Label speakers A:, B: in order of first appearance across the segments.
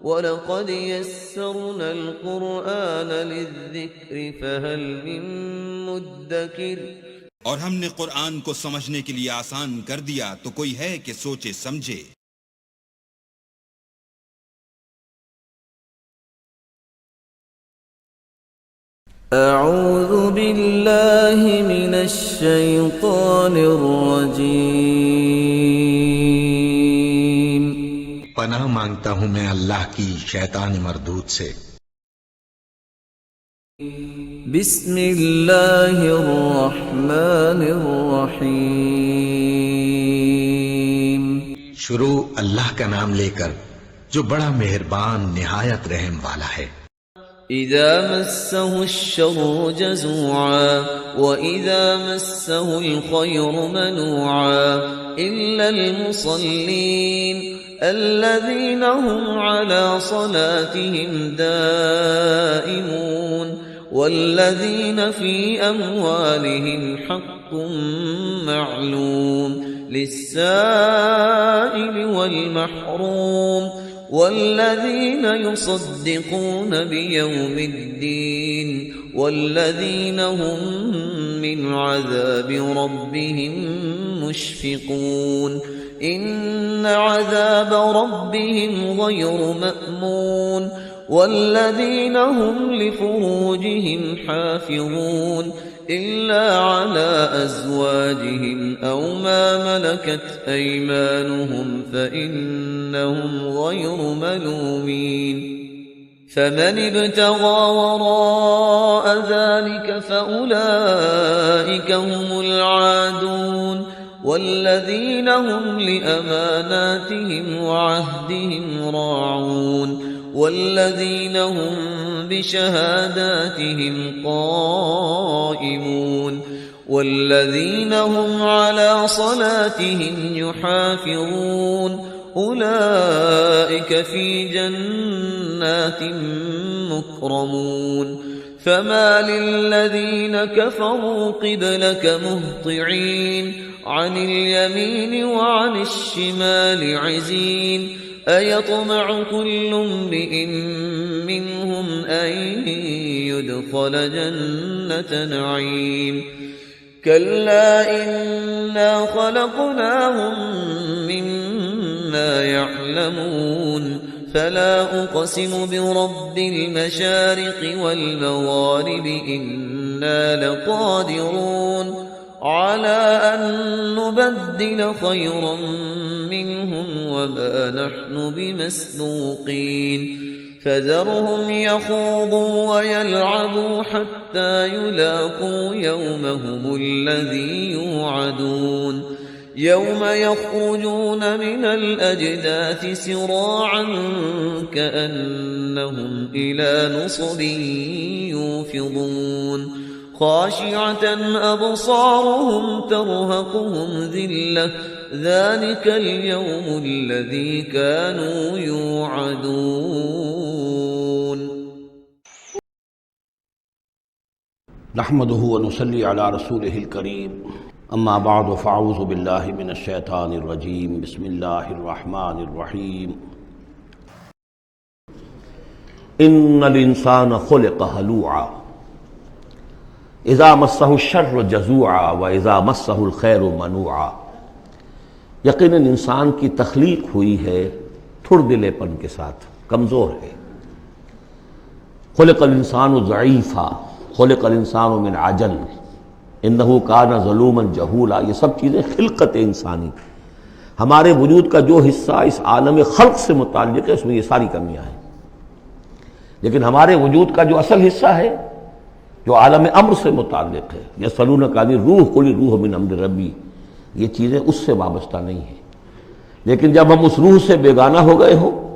A: وَلَقَدْ يَسَّرْنَا الْقُرْآنَ لِلذِّكْرِ فَهَلْ مِن مُّدَّكِرٍ۔
B: اور ہم نے قرآن کو سمجھنے کے لیے آسان کر دیا تو کوئی ہے کہ سوچے سمجھے۔
A: اعوذ باللہ من الشیطان الرجیم۔
C: پناہ مانگتا ہوں میں اللہ کی شیطان مردود سے۔
A: بسم اللہ الرحمن الرحیم۔
C: شروع اللہ کا نام لے کر جو بڑا مہربان نہایت رحم والا ہے۔
A: اذا مسه الشر جزوعا واذا مسه الخير منوعا الا المصلين الذين هم على صلاتهم دائمون والذين في اموالهم حق معلوم للسائل والمحروم والذين يصدقون بيوم الدين والذين هم من عذاب ربهم مشفقون إن عذاب ربهم غير مأمون والذين هم لفروجهم حافظون إلا على أزواجهم أو ما ملكت أيمانهم فإنهم غير ملومين فمن ابتغى وراء ذلك فأولئك هم العادون والذين هم لأماناتهم وعهدهم راعون والذين هم بشهاداتهم قائمون والذين هم على صلاتهم يحافظون أولئك في جنات مكرمون فما للذين كفروا قبلك مهطعين عن اليمين وعن الشمال عزين أيطمع كل امرئ منهم أن يدخل جنة نعيم كلا إنا خلقناهم مما يعلمون فلا أقسم برب المشارق والمغارب إنا لقادرون على أن نبدل خيرا منهم وما نحن بمسبوقين فذرهم يخوضوا ويلعبوا حتى يلاقوا يومهم الذي يوعدون يوم يخرجون من الأجداث سراعا كأنهم إلى نصب يوفضون خاشعة أبصارهم ترهقهم ذلة ذلك اليوم الذي كانوا يوعدون۔
D: نحمده ونصلي على رسوله الكريم اما بعد فاعوذ بالله من الشيطان الرجيم بسم الله الرحمن الرحيم ان الانسان خلق هلوعا اذا مسه الشر جزوعا واذا مسه الخير منوعا۔ یقیناً انسان کی تخلیق ہوئی ہے تھڑ دلے پن کے ساتھ، کمزور ہے۔ خلق الانسان ضعیفا خلق الانسان من عجل انہ کان ظلوما جہولا۔ یہ سب چیزیں خلقت انسانی، ہمارے وجود کا جو حصہ اس عالم خلق سے متعلق ہے اس میں یہ ساری کمیاں ہیں، لیکن ہمارے وجود کا جو اصل حصہ ہے جو عالم امر سے متعلق ہے، یسألونک عن الروح قل الروح من امر ربی، یہ چیزیں اس سے وابستہ نہیں ہیں۔ لیکن جب ہم اس روح سے بیگانہ ہو گئے ہوں،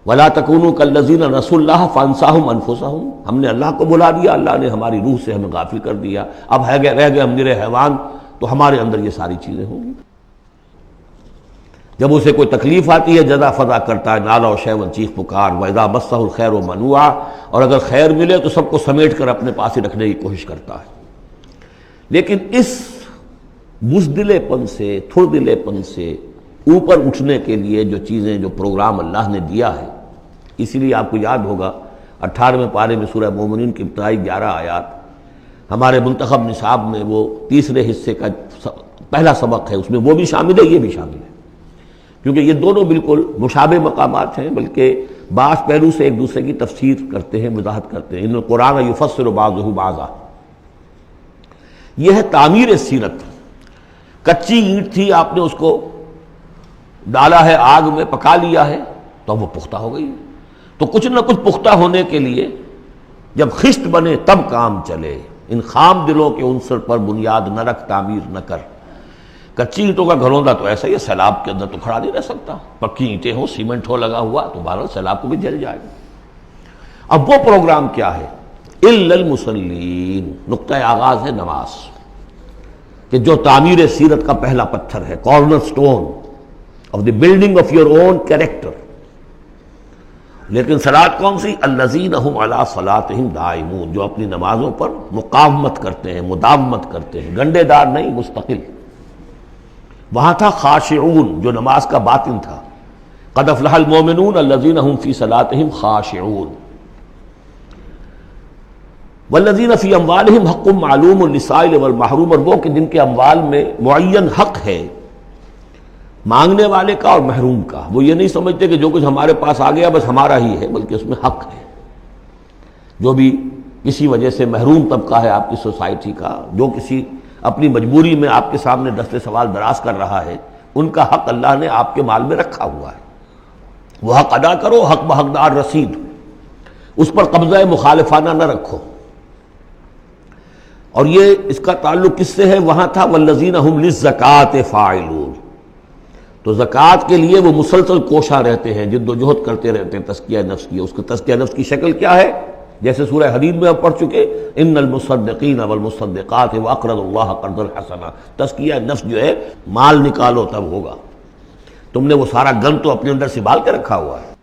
D: وَلَا تَكُونُوا كَالَّذِينَ نَسُوا اللَّهَ فَأَنسَاهُمْ أَنفُسَهُمْ، ہم نے اللہ کو بھلا دیا، اللہ نے ہماری روح سے ہمیں غافل کر دیا، اب رہ گئے ہم نرے حیوان، تو ہمارے اندر یہ ساری چیزیں ہوں گی۔ جب اسے کوئی تکلیف آتی ہے جزا فضا کرتا ہے، نالا و شیون چیخ پکار، وَإِذَا مَسَّهُ الْخَيْرُ مَنُوعًا، اور اگر خیر ملے تو سب کو سمیٹ کر اپنے پاس ہی رکھنے کی کوشش کرتا ہے۔ لیکن اس بزدلے پن سے، تھڑ دلے پن سے اوپر اٹھنے کے لیے جو چیزیں، جو پروگرام اللہ نے دیا ہے، اسی لیے آپ کو یاد ہوگا 18ویں پارے میں سورہ مومنین کی ابتدائی 11 آیات ہمارے منتخب نصاب میں وہ تیسرے حصے کا پہلا سبق ہے، اس میں وہ بھی شامل ہے، یہ بھی شامل ہے، کیونکہ یہ دونوں بالکل مشابہ مقامات ہیں، بلکہ بعض پہلو سے ایک دوسرے کی تفسیر کرتے ہیں، وضاحت کرتے ہیں۔ ان القرآن یفسر بعضہ بعضا، یہ ہے تعمیر سیرت۔ کچی اینٹ تھی، آپ نے اس کو ڈالا ہے آگ میں، پکا لیا ہے تو وہ پختہ ہو گئی۔ تو کچھ نہ کچھ پختہ ہونے کے لیے جب خشت بنے تب کام چلے۔ ان خام دلوں کے عنصر پر بنیاد نہ رکھ، تعمیر نہ کر۔ کچی اینٹوں کا گھروندا تو ایسا ہی ہے، سیلاب کے اندر تو کھڑا نہیں رہ سکتا۔ پکی اینٹیں ہو، سیمنٹ ہو لگا ہوا تو بہرحال سیلاب کو بھی جل جائے گا۔ اب وہ پروگرام کیا ہے؟ الا المصلین، نقطہ آغاز ہے نماز، کہ جو تعمیر سیرت کا پہلا پتھر ہے، corner stone of the building of your own character. لیکن صلاۃ کون سی؟ الذین ھم علی صلاتہم دائمون، جو اپنی نمازوں پر مقاومت کرتے ہیں، مداومت کرتے ہیں، گنڈے دار نہیں، مستقل۔ وہاں تھا خاشعون، جو نماز کا باطن تھا، قد افلح المؤمنون الذین ھم فی صلاتہم خاشعون، والذین فی اموالہم حق معلوم للسائل والمحروم، اور وہ کہ جن کے اموال میں معین حق ہے مانگنے والے کا اور محروم کا۔ وہ یہ نہیں سمجھتے کہ جو کچھ ہمارے پاس آ گیا بس ہمارا ہی ہے، بلکہ اس میں حق ہے۔ جو بھی کسی وجہ سے محروم طبقہ ہے آپ کی سوسائٹی کا، جو کسی اپنی مجبوری میں آپ کے سامنے دست سوال دراز کر رہا ہے، ان کا حق اللہ نے آپ کے مال میں رکھا ہوا ہے۔ وہ حق ادا کرو، حق بحقدار رسید، اس پر قبضہ مخالفانہ نہ رکھو۔ اور یہ اس کا تعلق کس سے ہے؟ وہاں تھا والذین ھم للزکاۃ فاعلون، تو زکوٰۃ کے لیے وہ مسلسل کوشاں رہتے ہیں، جد و جہد کرتے رہتے ہیں تزکیہ نفس کی۔ اس کا تزکیہ نفس کی شکل کیا ہے؟ جیسے سورہ حدید میں ہم پڑھ چکے، ان المصدقین والمصدقات واقرضوا اللہ قرضا حسنا۔ تزکیہ نفس جو ہے، مال نکالو تب ہوگا، تم نے وہ سارا گن تو اپنے اندر سنبھال کے رکھا ہوا ہے۔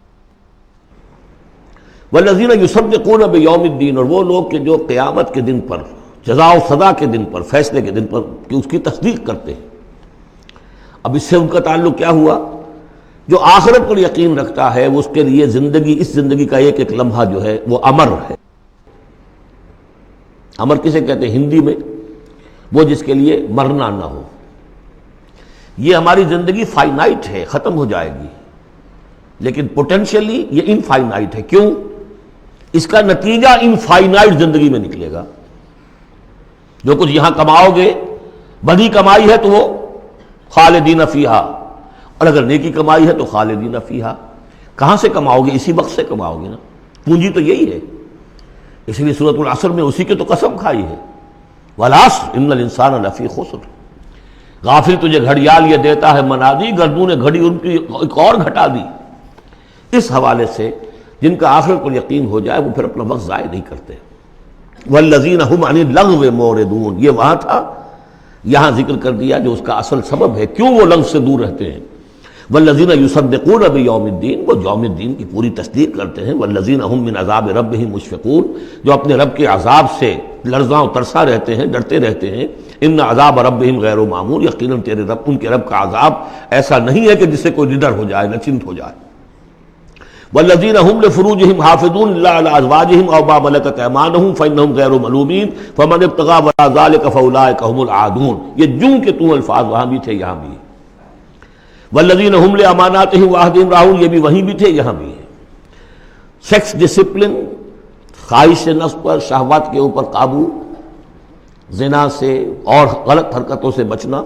D: والذین یصدقون بیوم الدین، اور وہ لوگ کہ جو قیامت کے دن پر، جزا و سزا کے دن پر، فیصلے کے دن پر کہ اس کی تصدیق کرتے ہیں۔ اب اس سے ان کا تعلق کیا ہوا؟ جو آخرت پر یقین رکھتا ہے، وہ اس کے لیے زندگی، اس زندگی کا ایک ایک لمحہ جو ہے وہ امر ہے۔ امر کسے کہتے ہیں ہندی میں؟ وہ جس کے لیے مرنا نہ ہو۔ یہ ہماری زندگی فائنائٹ ہے، ختم ہو جائے گی، لیکن پوٹینشلی یہ انفائنائٹ ہے۔ کیوں؟ اس کا نتیجہ انفائنائٹ زندگی میں نکلے گا۔ جو کچھ یہاں کماؤ گے، بڑی کمائی ہے تو وہ خالدین فیہا، اور اگر نیکی کمائی ہے تو خالدین فیہا۔ کہاں سے کماؤ گے؟ اسی وقت سے کماؤ گے نا، پونجی تو یہی ہے۔ اس لیے سورۃ العصر میں اسی کی تو قسم کھائی ہے، والعصر ان الانسان لفی خسر۔ غافل تجھے گھڑیال یہ دیتا ہے منادی، گردوں نے گھڑی ان کی ایک اور گھٹا دی۔ اس حوالے سے جن کا آخرت پر یقین ہو جائے وہ پھر اپنا وقت ضائع نہیں کرتے۔ والذین ھم عن اللغو معرضون، یہ وہاں تھا، یہاں ذکر کر دیا جو اس کا اصل سبب ہے کیوں وہ لغو سے دور رہتے ہیں۔ والذین یصدقون بیوم الدین، وہ یوم الدین کی پوری تصدیق کرتے ہیں۔ والذین ھم من عذاب ربہم مشفقون، جو اپنے رب کے عذاب سے لرزاں و ترساں رہتے ہیں، ڈرتے رہتے ہیں۔ ان عذاب ربہم غیر معمول، یقیناً تیرے رب، ان کے رب کا عذاب ایسا نہیں ہے کہ جس سے کوئی نڈر ہو جائے، نچنت ہو جائے۔ والذین ھم لفروجہم حافظون الا علی ازواجہم او ما ملکت ایمانہم فانہم غیر ملومین فمن ابتغى وراء ذلک فاولئک ھم العادون۔ یہ جوں کے تو الفاظ وہاں بھی تھے، یہاں بھی۔ والذین ھم لاماناتہم وعہدہم راعون، یہ بھی وہیں بھی تھے، یہاں بھی ہے۔ سیکس ڈسپلن، خواہش نفس پر، شہوات کے اوپر قابو، زنا سے اور غلط حرکتوں سے بچنا،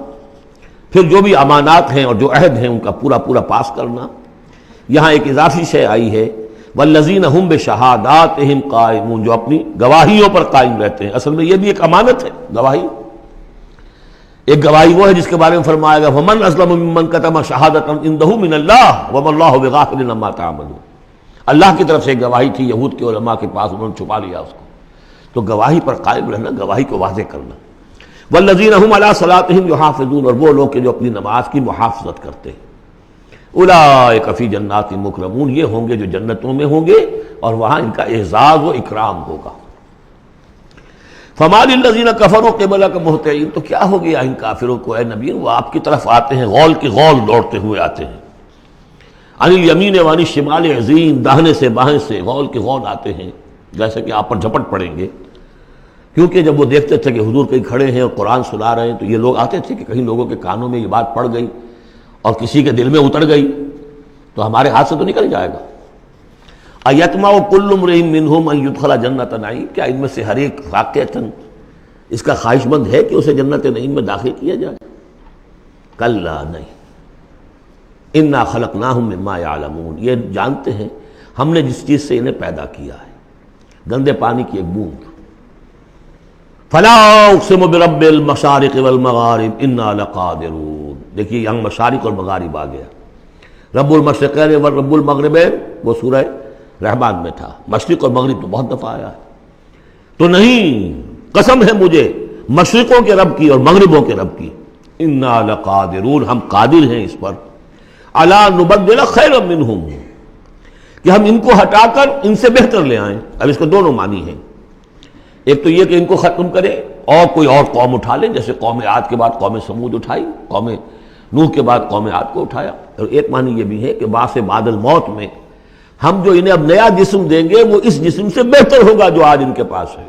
D: پھر جو بھی امانات ہیں اور جو عہد ہیں ان کا پورا پورا پاس کرنا۔ یہاں ایک اضافی شے آئی ہے، والذین ھم بشہاداتہم قائمون، جو اپنی گواہیوں پر قائم رہتے ہیں۔ اصل میں یہ بھی ایک امانت ہے، گواہی۔ ایک گواہی وہ ہے جس کے بارے میں فرمایا گیا وَمَنْ أَظْلَمُ مِمَّنْ كَتَمَ شَهَادَةً عِندَهُ مِنَ اللَّهِ وَمَا اللَّهُ بِغَافِلٍ عَمَّا تَعْمَلُونَ۔ اللہ کی طرف سے ایک گواہی تھی، یہود کے علماء کے پاس، انہوں نے چھپا لیا اس کو۔ تو گواہی پر قائم رہنا، گواہی کو واضح کرنا۔ وَالَّذِينَ هُمْ عَلَىٰ صَلَاتِهِمْ يُحَافِظُونَ، اور وہ لوگ کہ جو اپنی نماز کی محافظت کرتے ہیں۔ اولئک فی جنات مکرمون، یہ ہوں گے جو جنتوں میں ہوں گے اور وہاں ان کا اعزاز و اکرام ہوگا۔ فما للذین کفروا قبلک مہطعین، تو کیا ہو گیا ان کافروں کو اے نبی، وہ آپ کی طرف آتے ہیں، غول کی غول دوڑتے ہوئے آتے ہیں۔ عن الیمین و عن الشمال عزین، داہنے سے بائیں سے غول کے غول آتے ہیں، جیسے کہ آپ پر جھپٹ پڑیں گے. کیونکہ جب وہ دیکھتے تھے کہ حضور کہیں کھڑے ہیں اور قرآن سنا رہے ہیں تو یہ لوگ آتے تھے کہ کہیں لوگوں کے کانوں میں یہ بات پڑ گئی اور کسی کے دل میں اتر گئی تو ہمارے ہاتھ سے تو نکل جائے گا. ایتمع کل امرئ منہم ان یدخل جنت نعیم، کیا ان میں سے ہر ایک واقعتاً اس کا خواہش مند ہے کہ اسے جنت نعیم میں داخل کیا جائے؟ کلا نہیں. انا خلقناہم مما یعلمون، یہ جانتے ہیں ہم نے جس چیز سے انہیں پیدا کیا ہے، گندے پانی کی ایک بوند. فلا اقسم برب المشارق والمغارب انا لقادرون، دیکھیے یہاں مشارق اور مغارب آ گیا. رب المشرقین و رب المغربین وہ سورہ رحمان میں تھا، مشرق اور مغرب تو بہت دفعہ آیا ہے. تو نہیں، قسم ہے مجھے مشرقوں کے رب کی اور مغربوں کے رب کی. انا لقادرون، ہم قادر ہیں اس پر. الا نبدل خیرا منہم، کہ ہم ان کو ہٹا کر ان سے بہتر لے آئیں. اب اس کے دونوں معنی ہیں، ایک تو یہ کہ ان کو ختم کرے اور کوئی اور قوم اٹھا لیں، جیسے قوم عاد کے بعد قوم سمود اٹھائی، قوم نوح کے بعد قوم عاد کو اٹھایا. اور ایک معنی یہ بھی ہے کہ بعث بعد الموت میں ہم جو انہیں اب نیا جسم دیں گے وہ اس جسم سے بہتر ہوگا جو آج ان کے پاس ہے.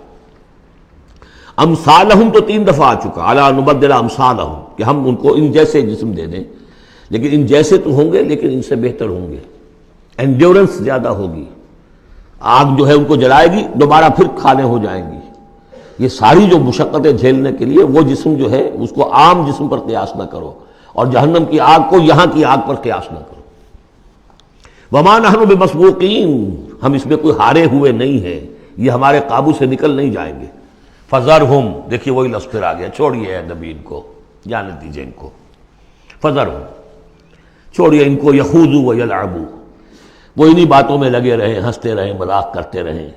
D: امثالہم تو 3 دفعہ آ چکا، الا نبدل امثالہم، کہ ہم ان کو ان جیسے جسم دے دیں، لیکن ان جیسے تو ہوں گے لیکن ان سے بہتر ہوں گے. انڈیورنس زیادہ ہوگی، آگ جو ہے ان کو جلائے گی دوبارہ پھر کھانے ہو جائیں گی. یہ ساری جو مشقتیں جھیلنے کے لیے وہ جسم جو ہے اس کو عام جسم پر قیاس نہ کرو، اور جہنم کی آگ کو یہاں کی آگ پر قیاس نہ کرو. وما نحن بمسبوقین، ہم اس میں کوئی ہارے ہوئے نہیں ہیں، یہ ہمارے قابو سے نکل نہیں جائیں گے. فذرہم، دیکھیے وہی لفظ پھر آ گیا، چھوڑیے اے نبی ان کو، جانے دیجیے ان کو. فذرہم، چھوڑیے ان کو، یخوضوا ویلعبوا، وہ انہی باتوں میں لگے رہیں، ہنستے رہیں، مذاق کرتے رہیں،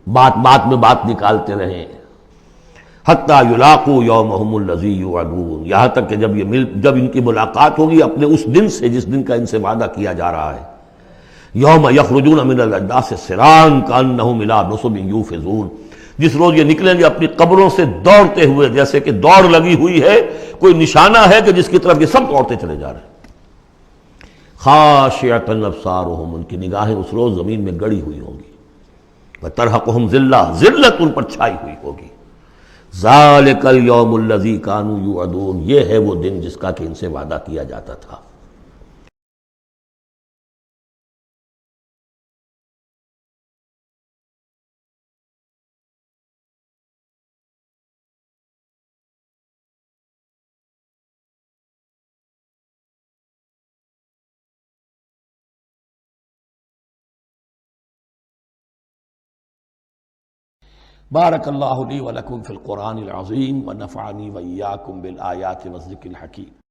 D: بات بات میں بات نکالتے رہیں. حتیٰ یلاقوا یومہم الذی یوعدون، یہاں تک کہ جب ان کی ملاقات ہوگی اپنے اس دن سے جس دن کا ان سے وعدہ کیا جا رہا ہے. یوم یخرجون من الاجداث سراعا کانہم الی نصب یوفضون، جس روز یہ نکلیں گے اپنی قبروں سے دوڑتے ہوئے، جیسے کہ دوڑ لگی ہوئی ہے، کوئی نشانہ ہے کہ جس کی طرف یہ سب دوڑتے چلے جا رہے ہیں. خاشعۃ ابصارہم، ان کی نگاہیں اس روز زمین میں گڑی ہوئی ہوں گی. وترہقہم ذلہ، ذلت ان پر چھائی ہوئی ہوگی. ذالک الیوم الذی کانوا یوعدون، یہ ہے وہ دن جس کا کہ ان سے وعدہ کیا جاتا تھا. بارک اللہ لی ولکم فی القرآن العظیم ونفعنی وإیاکم بالآیات والذکر الحکیم.